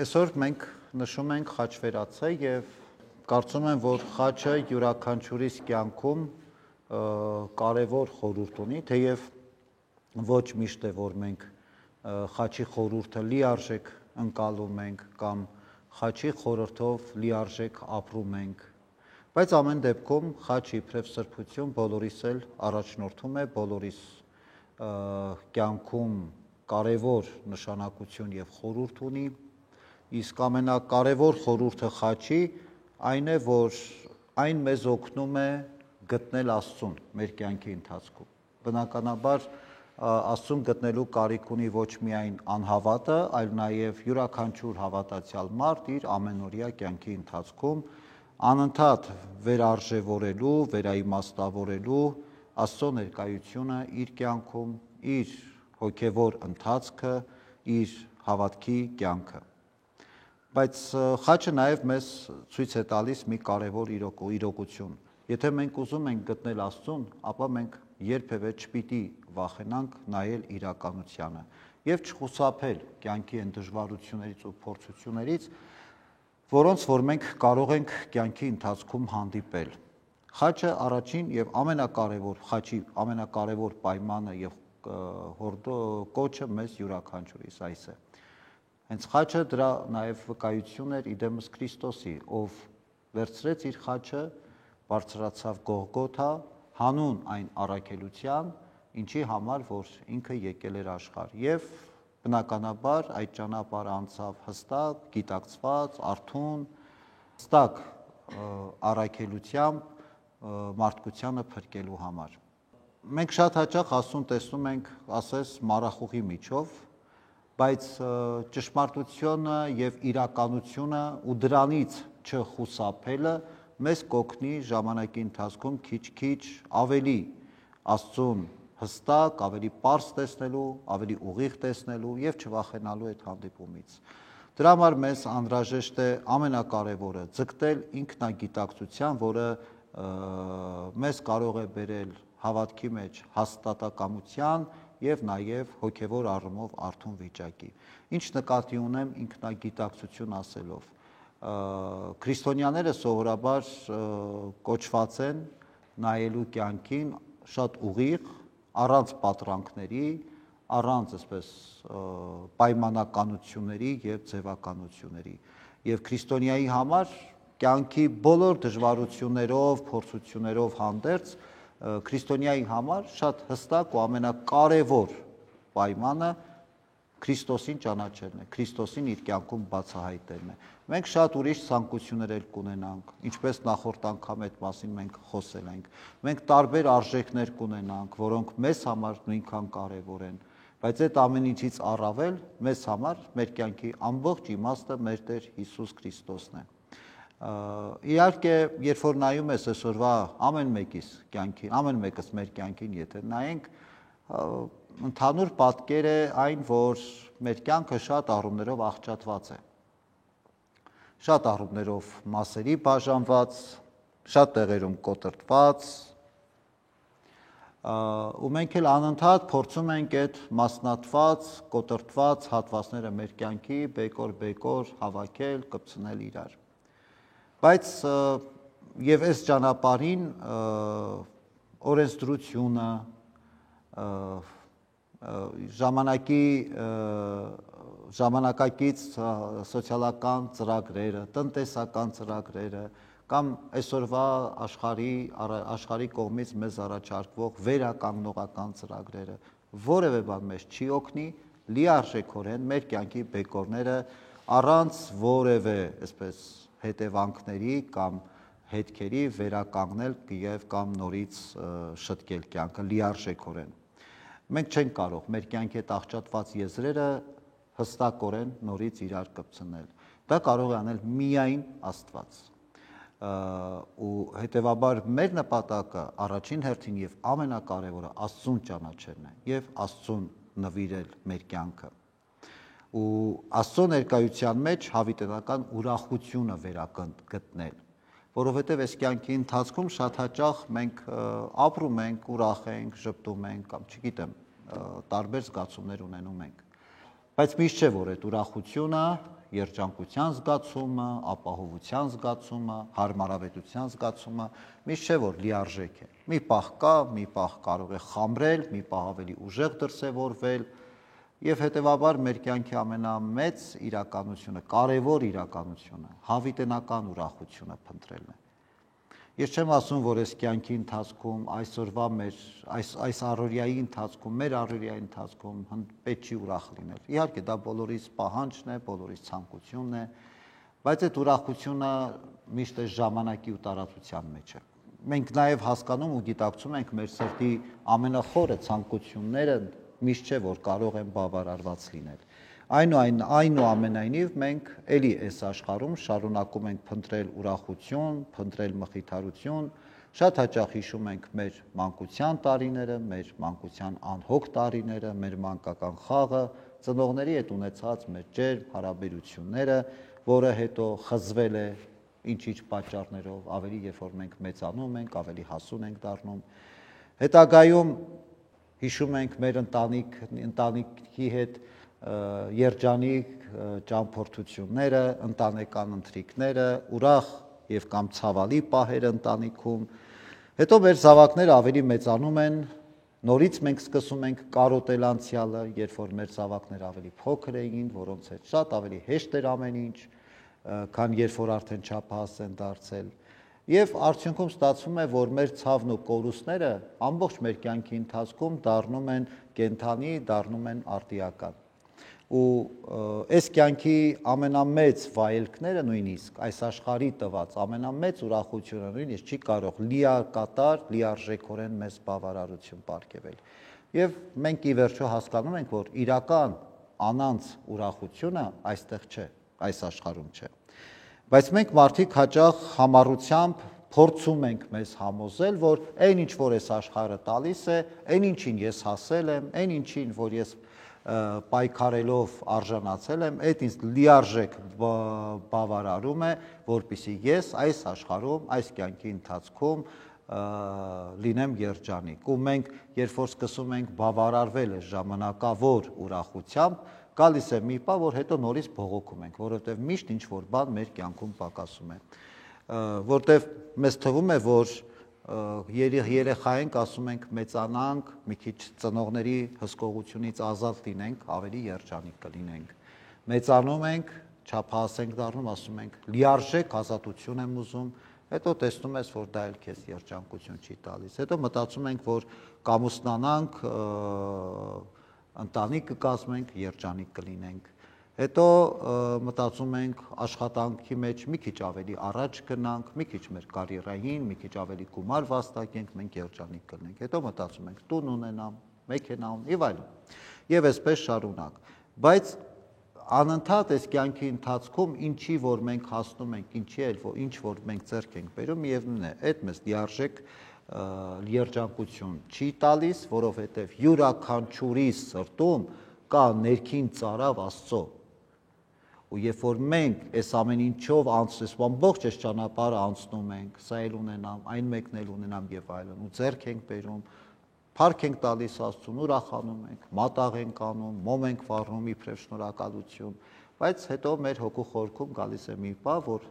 Այսօր մենք նշում ենք խաչվերացը եւ կարծում եմ, որ խաչը յուրաքանչյուրիս կյանքում կարևոր խորհուրդ ունի, թեև ոչ միշտ է, որ մենք խաչի խորհուրդը լիարժեք ընկալում ենք կամ խաչի խորհրդով լիարժեք ապրում ենք, բայց ամեն դեպքում խաչը իբրև սրբություն բոլորիս էլ առաջնորդում է, բոլորիս կյանքում կարևոր նշանակություն եւ խորհուրդ ունի, իսկ ամենակարևոր խորհուրդը խաչի այն է, որ այն մեզ օգնում է գտնել Աստծուն մեր կյանքի ընթացքում։ Բնականաբար Աստծուն գտնելու կարիք ունի ոչ միայն անհավատը, այլ նաեւ յուրաքանչյուր հավատացյալ մարդ իր ամենօրյա կյանքի ընթացքում անընդհատ վերարժևորելու, վերաիմաստավորելու Աստծո ներկայությունը իր կյանքում, իր հոգևոր ընթացքը, իր հավատքի կյանքը։ Բայց խաչը նաև մեզ ցույց է տալիս մի կարևոր իրողություն։ Եթե մենք ուզում ենք գտնել Աստծուն, ապա մենք երբևէ չպիտի վախենանք նայել իրականությանը եւ չխուսափել կյանքի այն դժվարություններից ու փորձություններից, որոնց որ մենք կարող ենք կյանքի ընթացքում հանդիպել։ Խաչը առաջին եւ խաչի ամենակարևոր պայմանը եւ կոչը մեզ յուրաքանչյուրիս այս է։ Հենց խաչը դրա նաև վկայություն էր իդեմս Քրիստոսի, ով վերցրեց իր խաչը, բարձրացավ Գողգոթա, հանուն այն առաքելության, ինչի համար որ ինքը եկել էր աշխարհ, եւ բնականաբար այդ ճանապարհը անցավ հստակ, գիտակցված, արթուն, հստակ առաքելությամբ մարդկությանը փրկելու համար։ Մենք շատ հաճախ Աստծուն տեսնում ենք, ասես մառախուղի միջով, բայց ճշմարտությունը եւ իրականությունը ու դրանից չխուսափելը մեզ կօգնի ժամանակի ընթացքում քիչ-քիչ ավելի Աստծուն հստակ, ավելի պարզ տեսնելու, ավելի ուղիղ տեսնելու եւ չվախենալու այդ հանդիպումից։ Դրա համար մեզ անհրաժեշտ է ամենակարևորը ձգտել ինքնագիտակցության, որը մեզ կարող է բերել հավատքի մեջ հաստատակամության եւ նաեւ հոգեվոր առումով արթուն վիճակի։ Ինչ նկատի ունեմ ինքնագիտակցություն ասելով։ Քրիստոնյաները սովորաբար կոչված են նայելու կյանքին շատ ուղիղ, առանց պատրանքների, առանց այսպես պայմանականությունների եւ ձևականությունների։ Եվ քրիստոնյայի համար կյանքի բոլոր դժվարություններով, փորձություններով հանդերձ քրիստոնյայի համար շատ հստակ ու ամենակարևոր պայմանը Քրիստոսին ճանաչելն է, Քրիստոսին իր կյանքում բացահայտելն է։ Մենք շատ ուրիշ ցանկություններ էլ կունենանք, ինչպես նախորդ անգամ այդ մասին մենք խոսել ենք։ Մենք տարբեր արժեքներ կունենանք, որոնք մեզ համար նույնքան կարևոր են, բայց այդ ամեն ինչից առավել մեզ համար մեր կյանքի ամբողջ իմաստը մեր Տեր Հիսուս Քրիստոսն է։ Իհարկե, երբ որ նայում ես այսօրվա ամեն մեկս մեր կյանքին, եթե նայենք, ընդհանուր պատկեր է այն, որ մեր կյանքը շատ առումներով աղճատված է։ Շատ առումներով մասերի բաժանված, շատ տեղերում կոտրտված, ու մենք էլ անընդհատ փորձում ենք այդ մասնատված, կոտրտված հատվածները մեր կյանքի բեկոր հավաքել, կպցնել իրար։ Բայց եւ այս ճանապարհին օրենսդրությունը, ժամանակակից սոցիալական ծրագրերը, տնտեսական ծրագրերը կամ այսօրվա աշխարհի կողմից մեզ առաջարկվող վերականգնողական ծրագրերը որևէ բան մեզ չի օգնի լիարժեքորեն մեր կյանքի բեկորները առանց որևէ այսպես հետևանքների կամ հետքերի վերականգնել եւ կամ նորից շտկել կյանքը լիարժեքորեն։ Մենք չենք կարող մեր կյանքի այդ աղճատված եզրերը հստակորեն նորից իրար կպցնել։ Դա կարող է անել միայն Աստված։ Ու հետեւաբար մեր նպատակը առաջին հերթին եւ ամենակարևորը Աստծուն ճանաչելն է եւ Աստծուն նվիրել մեր կյանքը։ Ու Աստծո ներկայության մեջ հավիտենական ուրախությունը վերագտնել, որովհետև այս կյանքի ընթացքում շատ հաճախ մենք ապրում ենք, ուրախ ենք, ժպտում ենք կամ չգիտեմ, տարբեր զգացումներ ունենում ենք։ Բայց միշտ չէ, որ այդ ուրախությունը երջանկության զգացումը, ապահովության զգացումը, հարմարավետության զգացումը միշտ չէ որ լիարժեք է։ Մի պահ կա, մի պահ կարող է խամրել, մի պահ ավելի ուժեղ դրսևորվել, եւ հետեւաբար մեր կյանքի ամենամեծ իրականությունը, կարևոր իրականությունը, հավիտենական ուրախությունը փնտրելն է։ Ես չեմ ասում, որ այս կյանքի ընթացքում, այսօրվա այս առօրյայի ընթացքում, մեր առօրյայի ընթացքում պետք չի ուրախ լինել։ Իհարկե դա բոլորիս պահանջն է, բոլորիս ցանկությունն է, բայց այդ ուրախությունը միշտ այս ժամանակի ու տարածության մեջ է։ Մենք նաև հասկանում ու գիտակցում ենք մեր սրտի ամենախորը ցանկությունները միշտ չէ որ կարող են բավարարված լինել։ Այնուամենայնիվ մենք էլի այս աշխարհում շարունակում ենք փնտրել ուրախություն, փնտրել մխիթարություն, շատ հաճախ հիշում ենք մեր մանկության տարիները, մեր մանկության անհոգ տարիները, մեր մանկական խաղը, ծնողների հետ ունեցած մեր ջերմ հարաբերությունները, որը հետո խզվել է ինչ-ինչ պատճառներով, ավելի երբ որ մենք մեծանում ենք, ավելի հասուն ենք դառնում։ Հետագայում հիշում ենք մեր ընտանիքի հետ երջանիկ ճամփորդությունները, ընտանեկան ընթրիքները, ուրախ եւ կամ ցավալի պահերը ընտանիքում։ Հետո մեր զավակները ավելի մեծանում են, նորից մենք սկսում ենք կարոտել անցյալը, երբ որ մեր զավակները ավելի փոքր էին, որոնց հետ շատ ավելի հեշտ էր ամեն ինչ, քան երբ որ արդեն չափահաս են դարձել։ Եվ արդյունքում ստացվում է, որ մեր ցավն ու կորուստները ամբողջ մեր կյանքի ընթացքում դառնում են կենդանի, դառնում են արտիական։ Ու այս կյանքի ամենամեծ վայելքները նույնիսկ այս աշխարհի տված ամենամեծ ուրախությունը նույնիսկ չի կարող լիակատար, լիարժեքորեն մեզ բավարարություն պարգևել։ Եվ մենք ի վերջո հասկանում ենք, որ իրական անանց ուրախությունը այստեղ չէ, այս աշխարհում չէ։ Բայց մենք մարդիկ հաճախ համառությամբ փորձում ենք մեզ համոզել, որ այն ինչ որ այս աշխարհը տալիս է, այն ինչին ես հասել եմ, այն ինչին որ ես պայքարելով արժանացել եմ, այդ ինձ լիարժեք բավարարում է, որպեսզի ես այս աշխարհում, այս կյանքի ընթացքում լինեմ երջանիկ։ Ու մենք երբ որ սկսում ենք բավարարվել այս ժամանակավոր ուրախությամբ, գալիս է մի պահ, որ հետո նորից բողոքում ենք, որովհետև միշտ ինչ որ բան մեր կյանքում պակասում է։ Որտեվ մեզ թվում է, որ երեխա ենք, ասում ենք մեծանանք, մի քիչ ծնողների հսկողությունից ազատ լինենք, ավելի երջանիկ կլինենք։ Մեծանում ենք, չափահաս ենք դառնում, ասում ենք լիարժեք ազատություն եմ ուզում, հետո տեսնում ես, որ դա էլ քեզ երջանկություն չի տալիս։ Հետո մտածում ենք, որ կամուսնանանք, ընտանիք կկազմենք, երջանիկ կլինենք։ Հետո մտածում ենք աշխատանքի մեջ մի քիչ ավելի առաջ գնանք, մի քիչ մեր կարիերային, մի քիչ ավելի գումար վաստակենք, մենք երջանիկ կլինենք։ Հետո մտածում ենք տուն ունենամ, մեքենա ունենամ եւ այլն։ Եվ այսպես շարունակ։ Բայց անընդհատ այս կյանքի ընթացքում ինչի որ մենք հասնում ենք, ինչ որ մենք ձեռք ենք բերում, միևնույն է, այդ մեզ լիարժեք երջանկություն չի տալիս, որովհետև յուրաքանչյուրի սրտում կա ներքին ծարավ Աստծո։ Ու երբ որ մենք այս ամեն ինչով ամբողջ այս ճանապարհը անցնում ենք, սա էլ ունենամ, այն մեկն էլ ունենամ եւ այլն, ու ձեռք ենք բերում, փառք ենք տալիս Աստծուն, ուրախանում ենք, մատաղ ենք անում, մոմ ենք վառնում իբրև շնորհակալություն, բայց հետո մեր հոգու խորքում գալիս է մի պահ, որ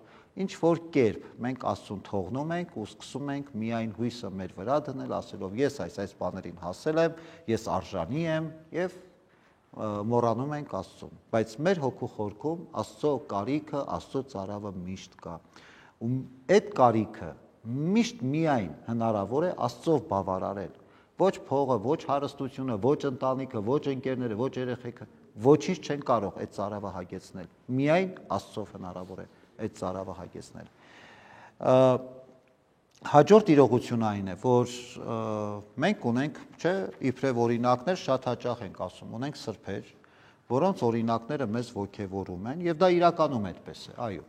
ինչ որ կերպ մենք Աստծուն թողնում ենք ու սկսում ենք միայն հույսը մեր վրա դնել, ասելով ես այս բաներին հասել եմ, ես արժանի եմ եւ մոռանում ենք Աստծուն, բայց մեր հոգու խորքում Աստծո կարիքը, Աստծո ծարավը միշտ կա։ Ու այդ կարիքը միշտ միայն հնարավոր է Աստծով բավարարել։ Ոչ փողը, ոչ հարստությունը, ոչ ընտանիքը, ոչ ընկերները, ոչ երեխեքը, ոչինչ չեն կարող այդ ծարավը հագեցնել։ Միայն Աստծով հնարավոր է այդ ծարավը հագեցնել։ Հաջորդ իրողությունը այն է, որ մենք ունենք, չէ, իբրև օրինակներ շատ հաճախ ենք ասում, ունենք սրբեր, որոնց օրինակները մեզ ոգևորում են, եւ դա իրականում այդպես է, այո։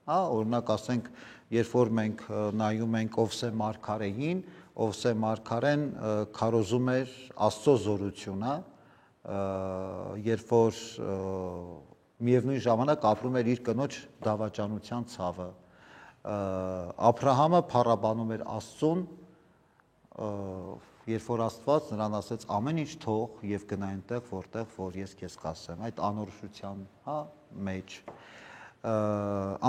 Օրինակ ասենք, երբ որ մենք նայում ենք Ովսե մարգարեին, Ովսե մարգարեն քարոզում էր Աստծո զորությունը, երբ որ միևնույն ժամանակ ապրում էր իր կնոջ դավաճանության ցավը։ Աբրահամը փառաբանում էր Աստծուն, երբ որ Աստված նրան ասեց ամեն ինչ թող եւ գնա այնտեղ, որտեղ որ ես քեզ կասեմ, այդ անորոշության, մեջ։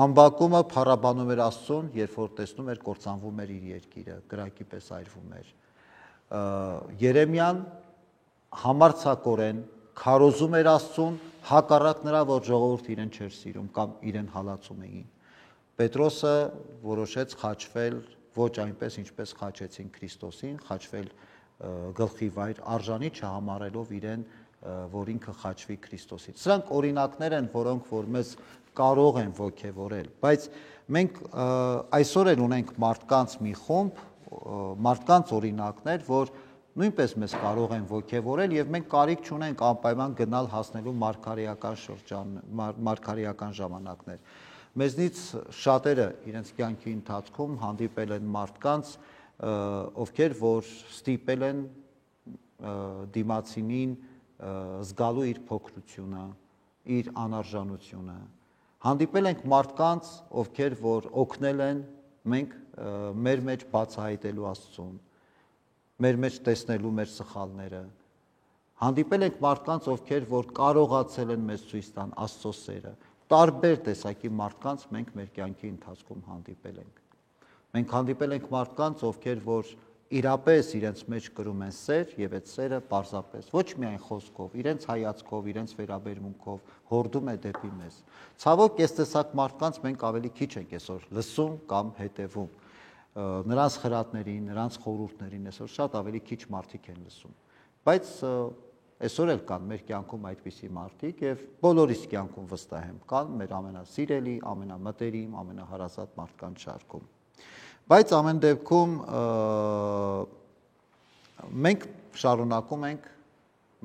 Ամբակումը փառաբանում էր Աստծուն, երբ որ տեսնում էր կործանվում էր իր երկիրը, կրակի պես այրվում էր։ Երեմիան համարձակորեն քարոզում էր Աստծուն, հակառակ նրա, որ ժողովուրդը իրեն չէր սիրում կամ իրեն հալածում էին։ Պետրոսը որոշեց խաչվել ոչ այնպես, ինչպես խաչեցին Քրիստոսին, խաչվել գլխի վայր արժանի չհամարելով իրեն, որ ինքը խաչվի Քրիստոսից։ Սրանք օրինակներ են, որոնք որ մեզ կարող են ոգևորել, բայց մենք այսօր էլ ունենք մարդկանց մի խումբ, մարդկանց օրինակներ, որ նույնպես մեզ կարող են ոգևորել եւ մենք կարիք չունենք անպայման գնալ հասնելու մարգարեական ժամանակներ։ Մեզնից շատերը իրենց կյանքի ընթացքում հանդիպել են մարդկանց, ովքեր որ ստիպել են դիմացինին զգալու իր փոքրությունը, իր անարժանությունը։ Հանդիպել ենք մարդկանց, ովքեր որ օգնել են մենք մեր մեջ բացահայտելու Աստծուն, մեր մեջ տեսնելու մեր սխալները։ Հանդիպել ենք մարդկանց, ովքեր որ կարողացել են մեզ ցույց տան Աստծո սերը։ Տարբեր տեսակի մարդկանց մենք մեր կյանքի ընթացքում հանդիպել ենք։ Մենք հանդիպել ենք մարդկանց, ովքեր որ իրապես իրենց մեջ կրում են սեր եւ այդ սերը պարզապես ոչ միայն խոսքով, իրենց հայացքով, իրենց վերաբերմունքով հորդում է դեպի մեզ։ Ցավոք, այս տեսակ մարդկանց մենք ավելի քիչ ենք այսօր լսում կամ հետևում։ Նրանց խրատներին, նրանց խորհուրդներին այսօր շատ ավելի քիչ մարդիկ են լսում։ Բայց այսօր էլ կան մեր կյանքում այդպիսի մարդիկ եւ բոլորիս կյանքում վստահ եմ կան մեր ամենասիրելի, ամենամտերիմ, ամենահարազատ մարդկանց շարքում։ Բայց ամեն դեպքում մենք շարունակում ենք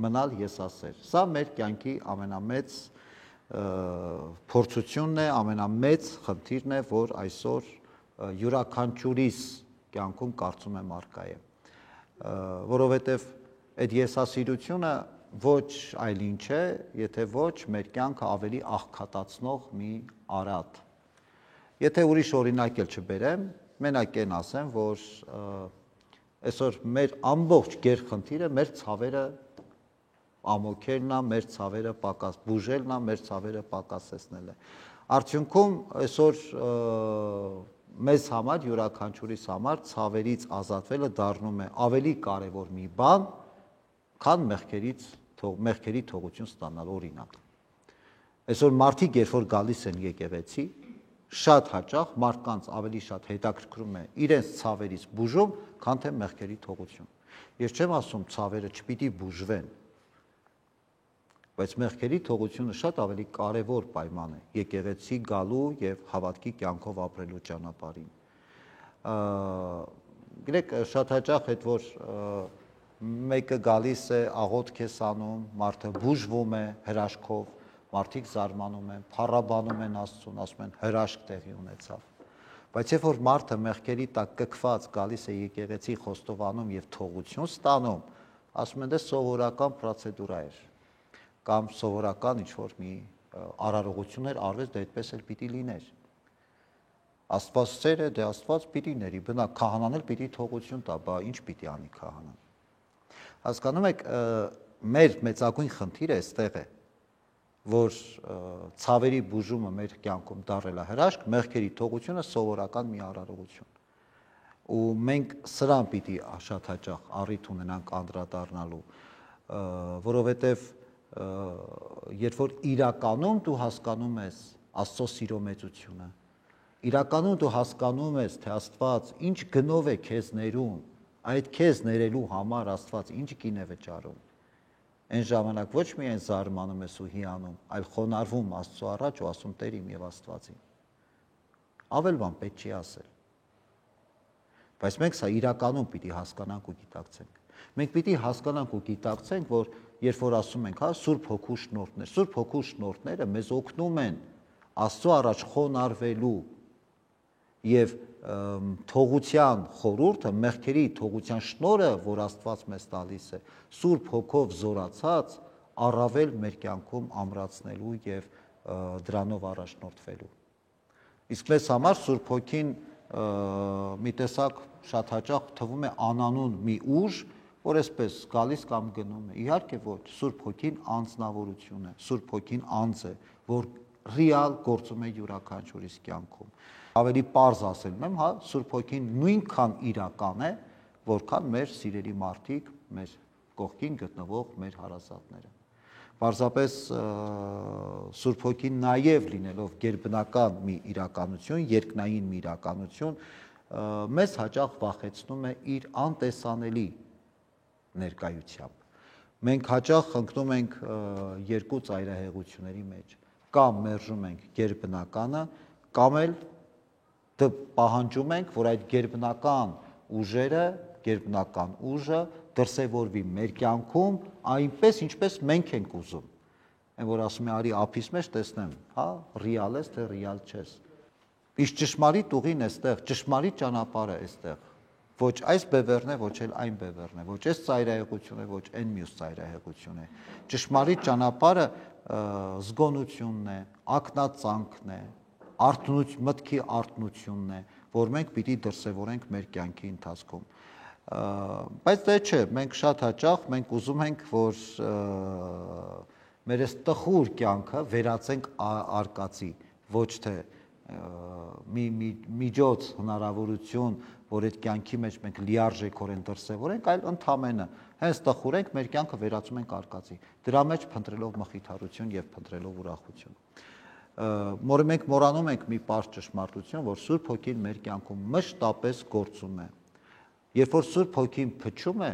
մնալ եսասեր։ Սա մեր կյանքի ամենամեծ փորձությունն է, ամենամեծ խնդիրն է, որ այսօր յուրաքանչյուրիս կյանքում կարծում եմ առկա է, որովհետև այդ եսասիրությունը ոչ այլ ինչ է, եթե ոչ մեր կյանքը ավելի աղքատացնող մի արատ։ Եթե ուրիշ օրինակ էլ չբերեմ, մենակ այն ասեմ, որ այսօր մեր ամբողջ գերխնդիրը մեր ցավերը ամոքելն է, մեր ցավերը պակաս բուժելն է, մեր ցավերը պակասեցնելն է։ Արդյունքում այսօր մեզ համար, յուրաքանչյուրիս համար ցավերից ազատվելը դառնում է ավելի կարևոր մի բան, քան մեղքերի թողություն ստանալ, օրինակ։ Այսօր մարդիկ, երբ որ գալիս են եկեղեցի, շատ հաճախ մարդկանց ավելի շատ հետաքրքրում է իրենց ցավերից բուժում, քան թե մեղքերի թողություն։ Ես չեմ ասում ցավերը չպիտի բուժվեն, բայց մեղքերի թողությունը շատ ավելի կարևոր պայման է եկեղեցի գալու եւ հավատքի կյանքով ապրելու ճանապարհին։ Գիտեք, շատ հաճախ այդ որ մեկը գալիս է աղոթք է անում, մարդը բուժվում է հրաշքով, մարդիկ զարմանում են, փառաբանում են Աստծուն, ասում են հրաշք տեղի ունեցավ։ Բայց երբ որ մարդը մեղքերի տակ կքված գալիս է եկեղեցի խոստովանում եւ թողություն ստանում, ասում են դե սովորական պրոցեդուրա էր կամ սովորական ինչ-որ մի արարողություն էր արվեց, դա այդպես էլ պիտի լիներ։ Աստված սեր է, դե Աստված պիտի ների, բնակ քահանան էլ պիտի թողություն տա, բա ինչ պիտի անի քահանան։ Հասկանում եք, մեր մեծագույն խնդիրը այստեղ է, որ ցավերի բուժումը մեր կյանքում դառել է հրաշք, մեղքերի թողությունը սովորական մի արարողություն։ Ու մենք սրան պիտի շատ հաճախ առիթ ունենանք անդրադառնալու, որովհետև երբ որ իրականում դու հասկանում ես Աստծո սիրո մեծությունը, իրականում դու հասկանում ես, թե Աստված ինչ գնով է քեզ ներում, այդ քեզ ներելու համար Աստված ինչ գին է վճարում, այն ժամանակ ոչ միայն զարմանում ես ու հիանում, այլ խոնարհվում Աստծո առաջ ու ասում Տեր իմ եւ Աստվածին։ Ավել բան պետք չի ասել։ Բայց մենք սա իրականում պիտի հասկանանք ու գիտակցենք։ Մենք պիտի հասկանանք ու գիտակցենք, որ երբ որ ասում ենք, հա, Սուրբ Հոգու շնորհներ, Սուրբ Հոգու շնորհները մեզ օգնում են Աստծո առաջ խոնարհվելու եւ թողության խորհուրդը, մեղքերի թողության շնորհը, որ Աստված մեզ տալիս է, Սուրբ Հոգով զորացած առավել մեր կյանքում ամրացնելու եւ դրանով առաջնորդվելու։ Իսկ մեզ համար Սուրբ Հոգին մի տեսակ շատ հաճախ թվում է անանուն մի ուժ, որ այսպես գալիս կամ գնում է։ Իհարկե ոչ, Սուրբ Հոգին անձնավորություն է, Սուրբ Հոգին անձ է, որ ռեալ գործում է յուրաքանչյուրիս կյանքում։ Ավելի պարզ ասել եմ, հա, Սուրբ Հոգին նույնքան իրական է, որքան մեր սիրելի մարդիկ, մեր կողքին գտնվող մեր հարազատները։ Պարզապես Սուրբ Հոգին նաև լինելով գերբնական մի իրականություն, երկնային մի իրականություն, մեզ հաճախ վախեցնում է իր անտեսանելի ներկայությամբ։ Մենք հաճախ ընկնում ենք երկու ծայրահեղությունների մեջ, կամ մերժում ենք գերբնականը, կամ էլ պահանջում ենք, որ այդ գերբնական ուժը դրսևորվի մեր կյանքում այնպես, ինչպես մենք ենք ուզում։ Այն որ ասում է արի ափիս մեջ տեսնեմ, հա, ռեալ ես, թե ռեալ չես։ Իսկ ճշմարիտ ուղին էստեղ, ճշմարիտ ճանապարհը էստեղ։ Ոչ այս բևեռն է, ոչ էլ այն բևեռն է, ոչ այս ծայրահեղություն է, ոչ այն մյուս ծայրահեղություն է։ Ճշմարիտ ճանապարհը զգոնությունն է, ակնածանքն է, մտքի արթնությունն է, որ մենք պիտի դրսևորենք մեր կյանքի ընթացքում։ Բայց դե չէ, մենք շատ հաճախ մենք ուզում ենք, որ մեր այս տխուր կյանքը վերածենք արկածի, ոչ թե մի միջոց հնարավորություն, որ այդ կյանքի մեջ մենք լիարժեքորեն դրսևորենք, այլ ընդամենը հենց տխուր ենք, մեր կյանքը վերածում ենք արկածի, դրա մեջ փնտրելով մխիթարություն եւ փնտրելով ուրախություն։ Մենք մոռանում ենք մի պարզ ճշմարտություն, որ Սուրբ Հոգին մեր կյանքում մշտապես գործում է։ Երբ որ Սուրբ Հոգին փչում է,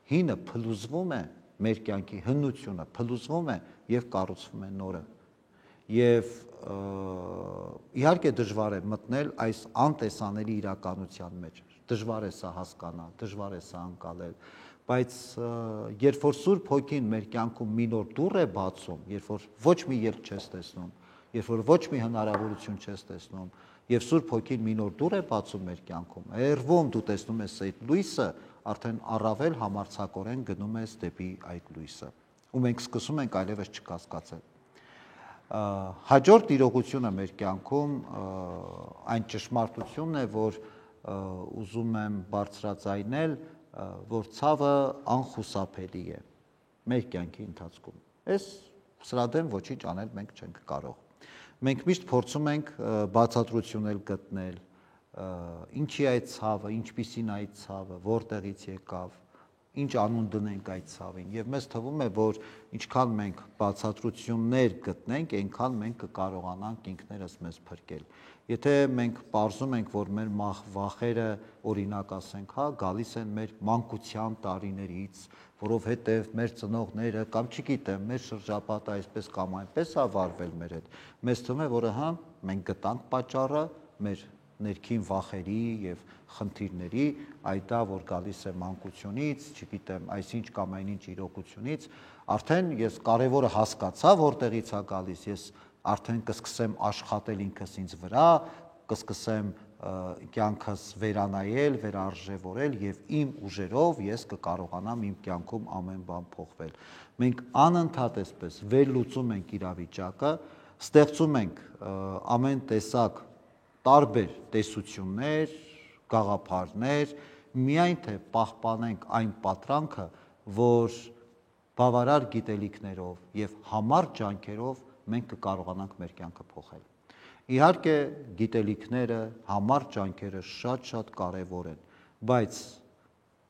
հինը փլուզվում է, մեր կյանքի հնությունը փլուզվում է եւ կառուցվում է նորը։ Եվ իհարկե դժվար է մտնել այս անտեսանելի իրականության մեջ։ Դժվար է սա հասկանալ, դժվար է սա անցալել, բայց երբ որ Սուրբ Հոգին մեր կյանքում մի նոր դուռ է բացում, երբ որ ոչ մի ելք չես տեսնում, երբ որ ոչ մի հնարավորություն չես տեսնում, եւ Սուրբ Հոգին մի նոր դուռ է բացում մեր կյանքում, երվում դու տեսնում ես այդ լույսը, արդեն առավել համարձակորեն գնում ես դեպի այդ լույսը, ու մենք սկսում ենք այլևս չկասկածել։ Հաջորդ իրողությունը մեր կյանքում այն ճշմարտությունն է, որ ուզում եմ բարձրաձայնել, որ ցավը անխուսափելի է մեր կյանքի ընթացքում։ Սրա դեմ ոչինչ անել մենք չենք կարող։ Մենք միշտ փորձում ենք բացատրություններ գտնել, ինչի այդ ցավը, ինչպիսին այդ ցավը, որտեղից եկավ, ինչ անուն դնենք այդ ցավին, եւ մեզ թվում է, որ ինչքան մենք բացատրություններ գտնենք, այնքան մենք կկարողանանք ինքներս մեզ փրկել։ Եթե մենք պարզում ենք, որ մեր վախերը, օրինակ ասենք, հա, գալիս են մեր մանկության տարիներից, որովհետև մեր ծնողները կամ չգիտեմ, մեր շրջապատը այսպես կամ այնպես է վարվել մեր հետ, մեզ թվում է, որ հա, մենք գտանք պատճառը մեր ներքին վախերի եւ խնդիրների, այդ դա, որ գալիս է մանկությունից, չգիտեմ, այսինչ կամ այնինչ իրողությունից, արդեն ես կարևորը հասկացա, որտեղից է գալիս, ես արդեն կսկսեմ աշխատել ինքս ինձ վրա, կսկսեմ կյանքս վերանայել, վերարժևորել եւ իմ ուժերով ես կկարողանամ իմ կյանքում ամեն բան փոխվել։ Մենք անընդհատ այսպես վերլուծում ենք իրավիճակը, ստեղծում ենք ամեն տեսակ տարբեր տեսություններ, գաղափարներ, միայն թե պահպանենք այն պատրանքը, որ բավարար գիտելիքներով եւ համառ ջանքերով մենք կկարողանանք մեր կյանքը փոխել։ Իհարկե գիտելիքները, համառ ջանքերը շատ կարևոր են, բայց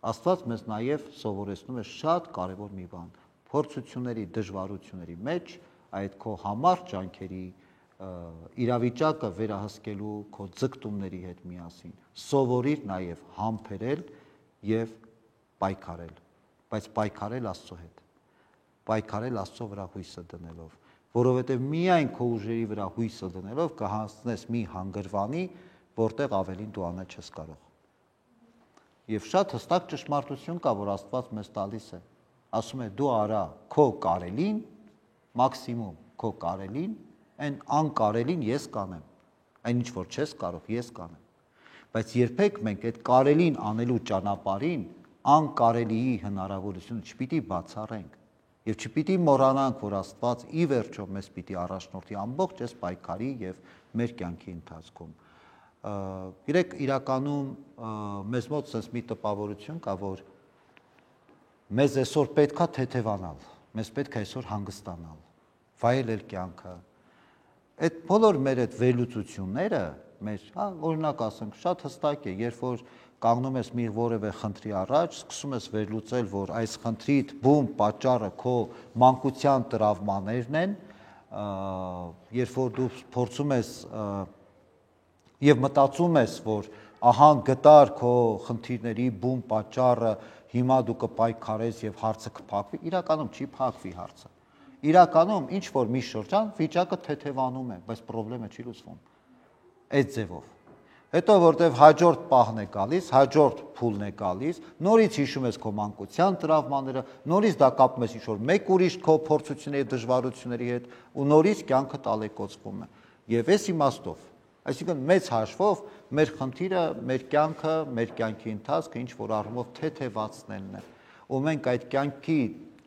Աստված մեզ նաև սովորեցնում է շատ կարևոր մի բան։ Փորձությունների, դժվարությունների մեջ այդ քո համառ ջանքերի իրավիճակը վերահսկելու քո ձգտումների հետ միասին սովորիր նաև համբերել եւ պայքարել, բայց պայքարել Աստծո հետ, պայքարել Աստծո վրա հույսը դնելով, որովհետև միայն քո ուժերի վրա հույսը դնելով կհասնես մի հանգրվանի, որտեղ ավելին դու անել չես կարող։ Եվ շատ հստակ ճշմարտություն կա, որ Աստված մեզ տալիս է, ասում է դու արա քո կարելին, մաքսիմում քո կարելին, այն անկարելին ես կանեմ, այն ինչ որ չես կարող ես կանեմ, բայց երբեք մենք այդ կարելին անելու ճանապարհին անկարելիի հնարավորությունը չպիտի բացառենք եւ չպիտի մոռանանք, որ Աստված ի վերջո մեզ պիտի առաջնորդի ամբողջ այս պայքարի եւ մեր կյանքի ընթացքում։ Գիտեք, իրականում մեզ մոտ sense մի տպավորություն կա, որ Մեզ այսօր պետքա թեթևանալ, մեզ պետք է այսօր հանգստանալ, վայելել կյանքը։ Այդ բոլոր մեր այդ վերլուծությունները, մեր, օրինակ ասենք, շատ հստակ է, երբ որ կանգնում ես մի որևէ խնդրի առաջ, սկսում ես վերլուծել, որ այս խնդրիդ բում պատճառը քո մանկության տրավմաներն են, երբ որ դու փորձում ես եւ մտածում ես, որ ահա գտար քո խնդիրների բում պատճառը, հիմա դու կպայքարես եւ հարցը կփակվի, իրականում չի փակվի հարցը։ Իրականում ինչ որ մի շրջան վիճակը թեթևանում է, բայց խնդրեմը չի լուծվում։ Այդ ձևով։ Հետո որտեվ հաջորդ պահն է գալիս, հաջորդ փուլն է գալիս, նորից հիշում ես քո մանկության տրավմաները, նորից դա կապում ես ինչ-որ մեկ ուրիշ քո փորձությունների, դժվարությունների հետ ու նորից կյանքը տալեկոծվում է։ Եվ այս իմաստով, այսինքն մեծ հաշվով մեր խնդիրը, մեր կյանքի ընթացքը ինչ որ առումով թեթևացնելն է։ Ու մենք այդ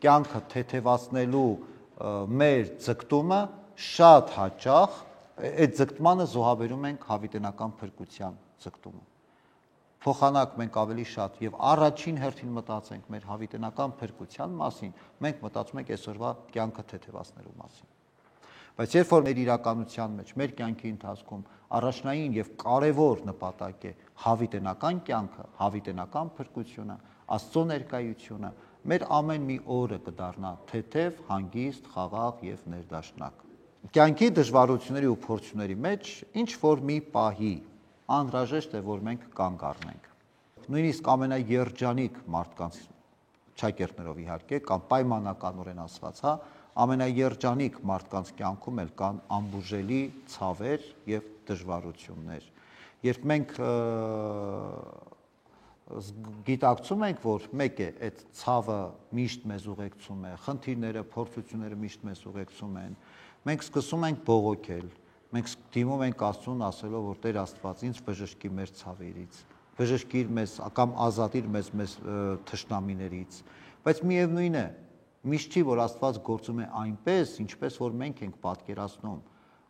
կյանքը թեթևացնելու մեր ձգտումը շատ հաճախ այդ ձգտմանը զոհաբերում ենք հավիտենական փրկության ձգտումը։ Փոխանակ մենք ավելի շատ եւ առաջին հերթին մտածենք մեր հավիտենական փրկության մասին, մենք մտածում ենք այսօրվա կյանքը թեթևացնելու մասին։ Բայց երբ որ մեր իրականության մեջ, մեր կյանքի ընթացքում առաջնային եւ կարեւոր նպատակ է հավիտենական կյանքը, հավիտենական փրկությունը, Աստծո ներկայությունը, մեր ամեն մի օրը կդառնա թեթև, հանգիստ, խաղաղ եւ ներդաշնակ։ Կյանքի դժվարությունների ու փորձությունների մեջ ինչ որ մի պահի անհրաժեշտ է, որ մենք կանգ առնենք։ Նույնիսկ ամենաերջանիկ մարդկանց ճակերտներով իհարկե կամ պայմանականորեն ասված, ամենաերջանիկ մարդկանց կյանքում էլ կան անբուժելի ցավեր եւ դժվարություններ։ Երբ մենք գիտակցում ենք, որ մեկ է այդ ցավը միշտ մեզ ուղեկցում է, խնդիրները, փորձությունները միշտ մեզ ուղեկցում են, մենք սկսում ենք բողոքել, մենք դիմում ենք Աստծուն ասելով, որ Տեր Աստված ինձ բժշկի մեր ցավերից, բժշկիր մեզ կամ ազատիր մեզ թշնամիներից, բայց միևնույն է, միշտ չի, որ Աստված գործում է այնպես, ինչպես որ մենք ենք պատկերացնում։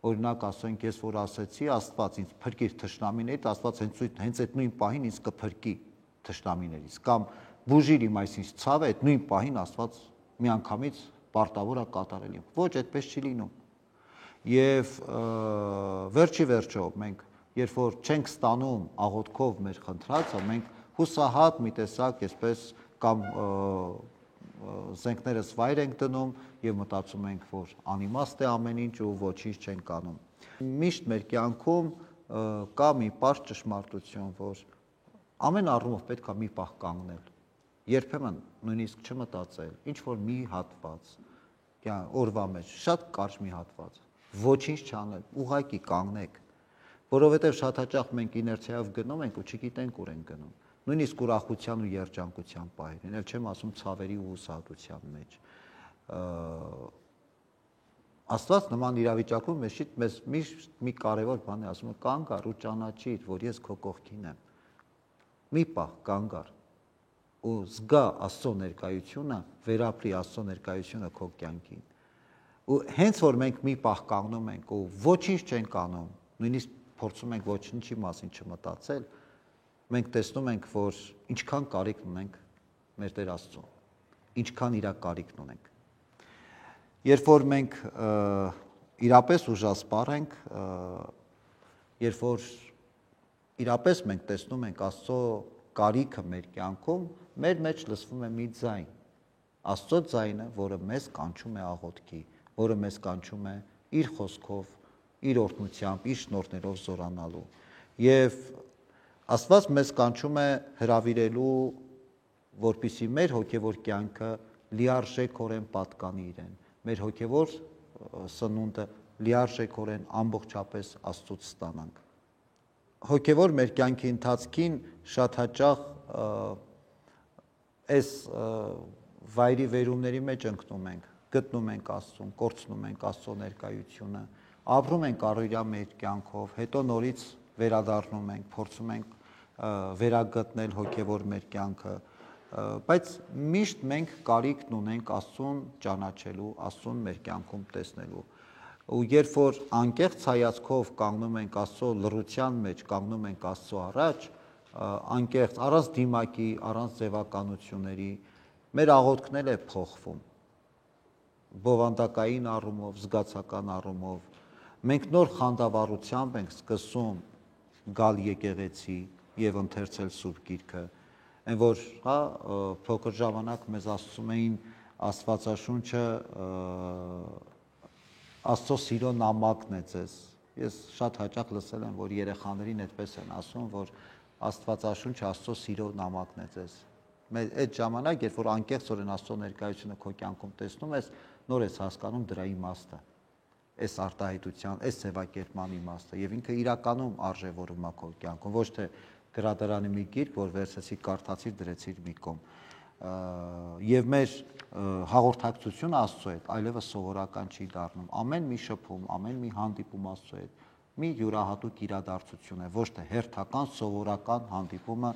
Օրինակ ասենք, ես որ ասեցի, Աստված ինձ փրկիր թշնամիներից, Աստված հենց այդ նույն պահին ինձ կփրկի թշնամիներից, կամ բուժիր իմ այսինչ ցավը, այդ նույն պահին Աստված միանգամից պարտավոր է կատարել։ Ոչ, այդպես չի լինում։ Եվ վերջի վերջո մենք երբ որ չենք ստանում աղոթքով մեր խնդրածը, մենք հուսահատ մի տեսակ այսպես կամ զենքներս վայր ենք դնում եւ մտածում ենք, որ անիմաստ է ամեն ինչ ու ոչինչ չենք անում։ Միշտ մեր կյանքում կա մի պարզ ճշմարտություն, որ ամեն առումով պետք է մի պահ կանգնել։ Երբեմն նույնիսկ չմտածել, ինչ որ մի հատված օրվա մեջ, շատ կարճ մի հատված, ոչինչ չանել, ուղղակի կանգնեք, որովհետև շատ հաճախ մենք իներցիայով գնում ենք ու չգիտենք ուր ենք գնում։ Նույնիսկ ուրախության ու երջանկության պահերին, էլ չեմ ասում ցավերի ու հուսահատության մեջ։ Աստված նման իրավիճակում մեզ միշտ մի կարևոր բան է ասում, կանգ առ ու ճանաչիր, որ ես քո կողքին եմ։ Մի պահ կանգ առ ու զգա Աստծո ներկայությունը, վերապրի Աստծո ներկայությունը քո կյանքին։ Ու հենց որ մենք մի պահ կանգնում ենք ու ոչինչ չենք անում, նույնիսկ փորձում ենք ոչինչի մասին չմտածել, մենք տեսնում ենք, որ ինչքան կարիք ունենք մեր Տեր Աստծուն, ինչքան իր կարիքն ունենք։ Երբ որ մենք իրապես ուժասպառ ենք, երբ որ իրապես մենք տեսնում ենք Աստծո կարիքը մեր կյանքում, մեր մեջ լսվում է մի ձայն, Աստծո ձայնը, որը մեզ կանչում է աղոթքի, որը մեզ կանչում է իր խոսքով, իր օրհնությամբ, իր շնորհներով զորանալու։ Եվ Աստված մեզ կանչում է հրավիրելու, որպեսզի մեր հոգևոր կյանքը լիարժեքորեն պատկանի իրեն, մեր հոգևոր սնունդը լիարժեքորեն ամբողջապես Աստծուց ստանանք։ Հոգևոր մեր կյանքի ընթացքին շատ հաճախ այս վայրի վերումների մեջ ընկնում ենք, գտնում ենք Աստծուն, կորցնում ենք Աստծո ներկայությունը, ապրում ենք առօրյա մեր կյանքով, հետո նորից վերադառնում ենք, փորձում ենք վերագտնել հոգևոր մեր կյանքը, բայց միշտ մենք կարիքն ունենք Աստծուն ճանաչելու, Աստծուն մեր կյանքում տեսնելու։ Ու երբ որ անկեղծ հայացքով կանգնում ենք Աստծո լռության մեջ, կանգնում ենք Աստծո առաջ, անկեղծ, առանց դիմակի, առանց ձևականությունների, մեր աղոթքն է փոխվում, բովանդակային առումով, զգացական առումով, մենք նոր խանդավառությամբ ենք սկսում գալ եկեղեցի եւ ընթերցել Սուրբ Գիրքը, այն որ հա փոքր ժամանակ մեզ ասում էին Աստվածաշունչը Աստծո սիրո նամակն է ձեզ։ Ես շատ հաճախ լսել եմ, որ երեխաներին այդպես են ասում, որ Աստվածաշունչը Աստծո սիրո նամակն է ձեզ։ Այդ ժամանակ, երբ որ անկեղծորեն Աստծո ներկայությունը քո կյանքում տեսնում ես, նոր ես հասկանում դրա իմաստը, այս արտահայտության, այս ձևակերպման իմաստը, եւ ինքը իրականում արժևորում է քո կյանքում, ոչ թե գրադարանի մի գիրք, որ վերցեցի, կարդացի, դրեցի մի կողմ։ Եվ մեր հաղորդակցությունը Աստծո հետ այլևս սովորական չի դառնում։ Ամեն մի շփում, ամեն մի հանդիպում Աստծո հետ մի յուրահատուկ իրադարձություն է, ոչ թե հերթական սովորական հանդիպումը,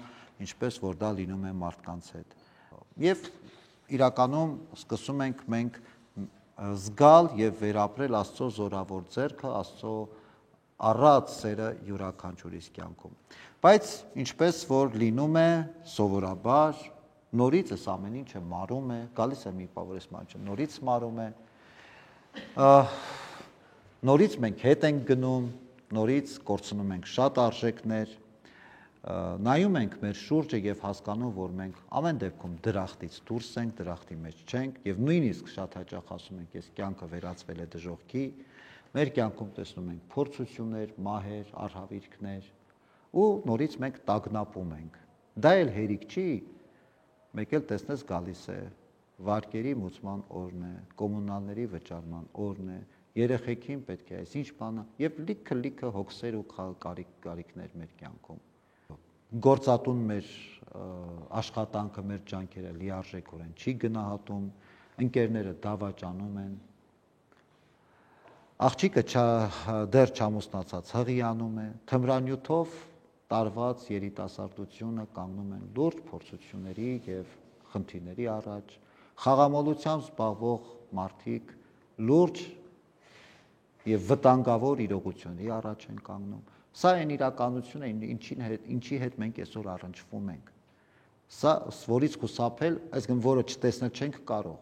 ինչպես որ դա լինում է մարդկանց հետ։ Եվ իրականում սկսում ենք մենք զգալ եւ վերապրել Աստծո զորավոր ձեռքը, Աստծո առած սերը յուրաքանչյուրիս կյանքում։ Բայց ինչպես որ լինում է սովորաբար, նորից այս ամեն ինչը մարում է, գալիս է մի բան, որ այս մարդը նորից մարում է, նորից մենք հետ ենք գնում, նորից կորցնում ենք շատ արժեքներ, նայում ենք մեր շուրջը եւ հասկանում, որ մենք ամեն դեպքում դրախտից դուրս ենք, դրախտի մեջ չենք եւ նույնիսկ շատ հաճախ ասում ենք, ես կյանքը վերածվել է դժոխքի, մեր կյանքում տեսնում ենք փորձություններ, մահեր, արհավիրքներ ու նորից մենք տագնապում ենք։ Դա էլ հերիք չի, մեկ էլ տեսնես գալիս է վարկերի մուծման օրն է, կոմունալների վճարման օրն է, երեխեքին պետք է այսինչ բանը եւ լիքը հոգսեր ու կարիքներ մեր կյանքում։ Գործատուն մեր աշխատանքը, մեր ջանքերը լիարժեքորեն չի գնահատում, ընկերները դավաճանում են, աղջիկը դեռ չամուսնացած հղիանում է, թմրանյութով տարված երիտասարդությունը կանգնում են լուրջ փորձությունների եւ խնդիրների առաջ, խաղամոլությամբ զբաղվող մարդիկ լուրջ եւ վտանգավոր իրողությունների առաջ են կանգնում։ Սա այն իրականությունը, ինչի հետ մենք այսօր առնչվում ենք։ Սա որից խուսափել, այսինքն որը չտեսնել չենք կարող։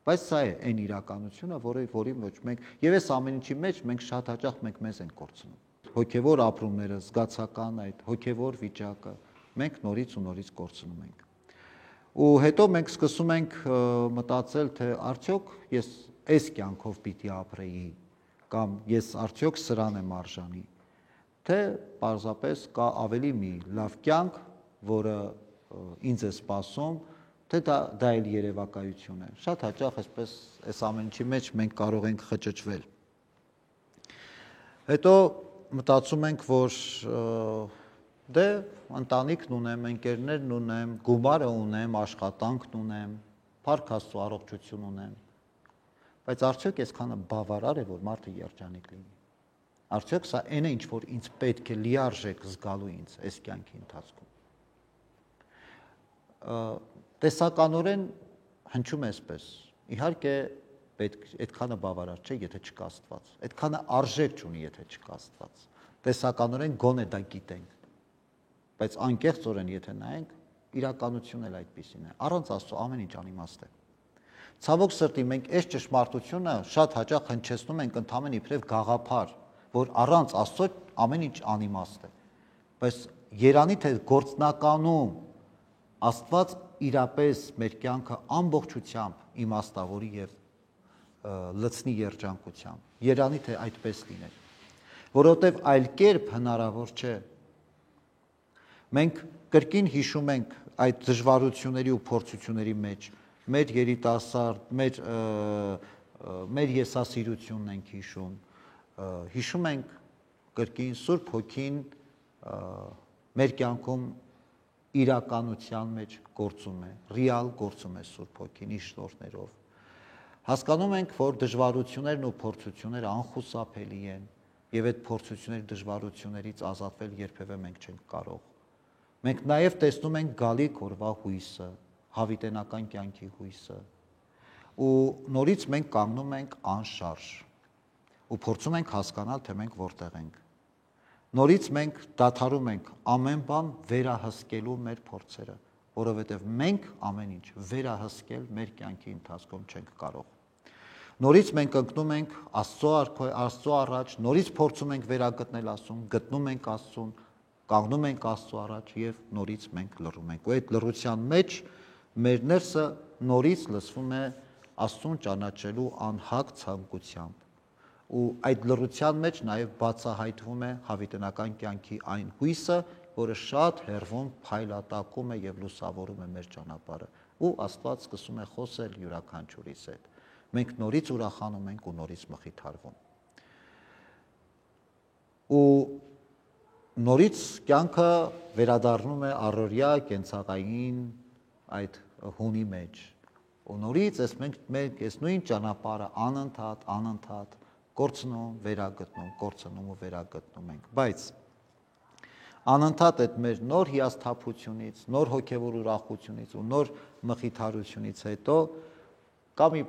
Բայց սա է այն իրականությունը, որի ոչ մենք եւ այս ամեն ինչի մեջ մենք շատ հաճախ մենք մեզ ենք կորցնում։ Հոգեվոր ապրումները, զգացական այդ հոգեվոր վիճակը մենք նորից ու նորից կորցնում ենք։ Ու հետո մենք սկսում ենք մտածել, թե արդյոք ես այս կյանքով պիտի ապրեի, կամ ես արդյոք սրան եմ արժանի, թե պարզապես կա ավելի մի լավ կյանք, որը ինձ է սպասում, թե դա էլ երևակայություն է։ Շատ հաճախ այսպես այս ամեն ինչի մեջ մենք կարող ենք խճճվել։ Հետո մտածում ենք, որ դե ընտանիքն ունեմ, ընկերներն ունեմ, գումարը ունեմ, աշխատանքն ունեմ, փառք Աստծո, առողջություն ունեմ։ Բայց արդյոք այսքանը բավարար է, որ մարդը երջանիկ լինի։ Արդյոք սա այն է, ինչ որ ինձ պետք է լիարժեք զգալու ինձ այս կյանքի ընթացքում։ Տեսականորեն հնչում է այսպես։ Իհարկե պետք այդքանը բավարար չէ, եթե չկա Աստված։ Այդքանը արժեք չունի, եթե չկա Աստված։ Տեսականորեն գոնե դա գիտենք։ Բայց անկեղծորեն եթե նայենք, իրականությունն էլ այդպիսին է։ Առանց Աստծո ամեն ինչ անիմաստ է։ Ցավոք սրտի մենք այս ճշմարտությունը շատ հաճախ հնչեցնում ենք ընդհանրեն իբրև գաղափար, որ առանց Աստծո ամեն ինչ անիմաստ է։ Բայց երանի թե գործնականում Աստված իրապես մեր կյանքը ամբողջությամբ իմաստավորի եւ լցնի երջանկությամբ։ Երանի թե այդպես լիներ, որովհետեւ այլ կերպ հնարավոր չէ։ Մենք կրկին հիշում ենք այդ դժվարությունների ու փորձությունների մեջ մեր երիտասարդ, մեր եսասիրությունն ենք հիշում ենք կրկին Սուրբ Հոգին մեր կյանքում իրականության մեջ գործում է, ռեալ գործում է Սուրբ Հոգին իր շնորհներով։ Հասկանում ենք, որ դժվարություններն ու փորձությունները անխուսափելի են եւ այդ փորձությունների դժվարություններից ազատվել երբևէ մենք չենք կարող։ Մենք նաեւ տեսնում ենք գալիք օրվա հույսը, հավիտենական կյանքի հույսը, ու նորից մենք կանգնում ենք անշարժ ու փորձում ենք հասկանալ, թե մենք որտեղ ենք։ Նորից մենք դադարում ենք ամեն բան վերահսկելու մեր փորձերը, որովհետև մենք ամեն ինչ վերահսկել մեր կյանքի ընթացքում չենք կարող։ Նորից մենք ընկնում ենք Աստծո առաջ, նորից փորձում ենք վերագտնել Աստծուն, գտնում ենք Աստծուն, կանգնում ենք Աստծո առաջ եւ նորից մենք լռում ենք։ Ու այդ լռության մեջ մեր ներսը նորից լսվում է Աստծուն ճանաչելու անհագ ցանկությամբ։ Ու այդ լռության մեջ նաև բացահայտվում է հավիտենական կյանքի այն հույսը, որը շատ հեռվում փայլատակում է եւ լուսավորում է մեր ճանապարհը։ Ու Աստված սկսում է խոսել յուրաքանչյուրիս հետ։ Մենք նորից ուրախանում ենք ու նորից մխիթարվում։ Ու նորից կյանքը վերադառնում է առօրյա կենցաղային այդ հունի մեջ։ Ու նորից մենք այս նույն ճանապարհը անընդհատ կորցնում, վերագտնում, կորցնում ու վերագտնում ենք, բայց անընդհատ այդ մեր նոր հիասթափությունից, նոր հոգևոր ուրախությունից ու նոր մխիթարությունից հետո կա մի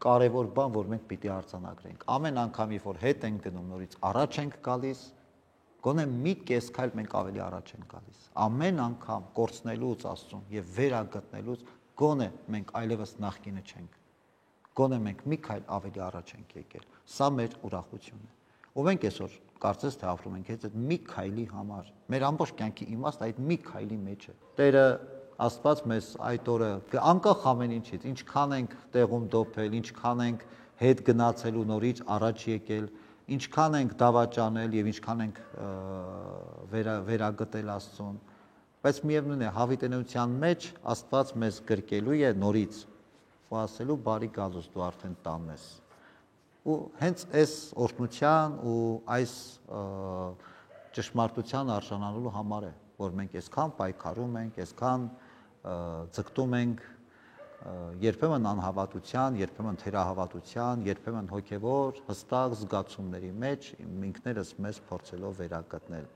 կարևոր բան, որ մենք պիտի արձանագրենք։ Ամեն անգամ, երբ որ հետ ենք գնում, նորից առաջ ենք գալիս, գոնե մի կես քայլ մենք ավելի առաջ ենք գալիս։ Ամեն անգամ կորցնելուց Աստծուն եւ վերագտնելուց գոնե մենք այլևս նախկինը չենք։ Գոնե մենք մի քայլ ավելի առաջ ենք եկել։ Սա մեր ուրախությունն է։ Ու մենք այսօր կարծես թե ապրում ենք այդ մի քայլի համար։ Մեր ամբողջ կյանքի իմաստը այդ մի քայլի մեջ է։ Տերը Աստված մեզ այդ օրը անկախ ամեն ինչից, ինչքան ենք տեղում դոփել, ինչքան ենք հետ գնացել ու նորից առաջ եկել, ինչքան ենք դավաճանել եւ ինչքան ենք վերագտել Աստծուն, բայց միևնույն է հավիտենության մեջ Աստված մեզ գրկելու է նորից ու ասելու բարի գալուս դու արդեն տանն ես։ Ու հենց այս օրհնության ու այս ճշմարտության արժանանալու համար է, որ մենք այսքան պայքարում ենք, այսքան ձգտում ենք երբեմն անհավատության, երբեմն թերահավատության, երբեմն հոգևոր հստակ զգացումների մեջ ինքներս մեզ փորձելով վերագտնել։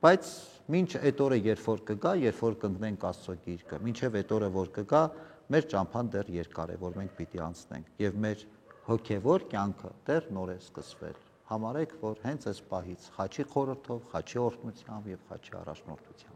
Բայց մինչ այդ օրը երբ որ կգա, երբ որ կընկնենք Աստծո գիրկը, մինչև այդ օրը որ կգա, մեր ճամփան դեռ երկար է, որ մենք պիտի անցնենք, եւ մեր հոգևոր կյանքը դեռ նոր է սկսվել։ Համարեք, որ հենց այս պահից խաչի խորհրդով, խաչի օրհնությամբ եւ խաչի առաջնորդությամբ